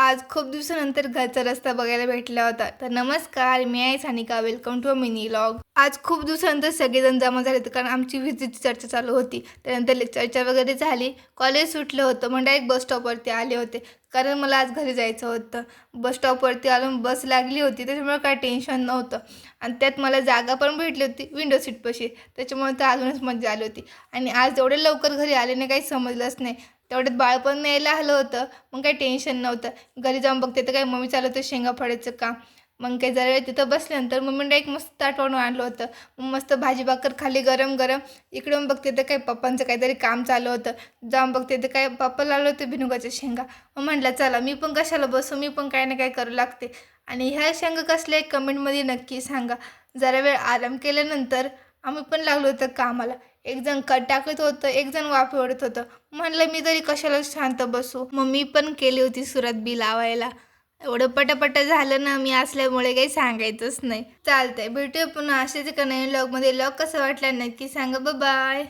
आज खूप दिवसानंतर घरचा रस्ता बघायला भेटला होता. तर नमस्कार, मी आहे Sanika. Welcome to a mini vlog. आज खूप दिवसानंतर सगळेजण जमा झाले होते, कारण आमची व्हिजिटची चर्चा चालू होती. त्यानंतर चर्चा वगैरे झाली. कॉलेज सुटलं होतं, मग डायरेक्ट बस स्टॉपवरती आले होते, कारण मला आज घरी जायचं होतं. बस स्टॉपवरती आलो, बस लागली होती, त्याच्यामुळे काय टेन्शन नव्हतं. आणि त्यात मला जागा पण भेटली होती विंडो सीटपाशी, त्याच्यामुळे तर अजूनच मजा आली होती. आणि आज एवढे लवकर घरी आले नाही, काही समजलंच नाही. तेवढ्यात बाळपण न्यायला आलं होतं, मग काही टेन्शन नव्हतं. घरी जाऊन बघते तर काय मम्मी चालू होतं शेंगा फोडायचं काम. मग काही जरा वेळ तिथं बसल्यानंतर मम्मीने एक मस्त ताट वाढून आणलं होतं. मग मस्त भाजी भाकर खाली गरम गरम. इकडून बघते तर काय पप्पांचं काहीतरी काम चालू होतं. जाऊन बघते तर काय पप्पा लावलं होतं भिनुगाच्या शेंगा. मग म्हटलं चला मी पण कशाला बसू, मी पण काय ना काय करू लागते. आणि ह्या शेंगा कसल्या एक कमेंटमध्ये नक्की सांगा. जरा वेळ आराम केल्यानंतर आम्ही पण लागलो होतं कामाला. एक जण कट टाकत होतं, एक जण वाफ ओढत होतं. म्हणलं मी तरी कशाला शांत बसू. मग मी पण केली होती सुरात बी लावायला. एवढं पटापट झालं ना, मी असल्यामुळे काही सांगायचंच नाही. चालतंय, भेटूया पुन्हा असेच एका नवीन व्लॉगमध्ये. व्लॉग कसा वाटला नक्की सांगा. बाय.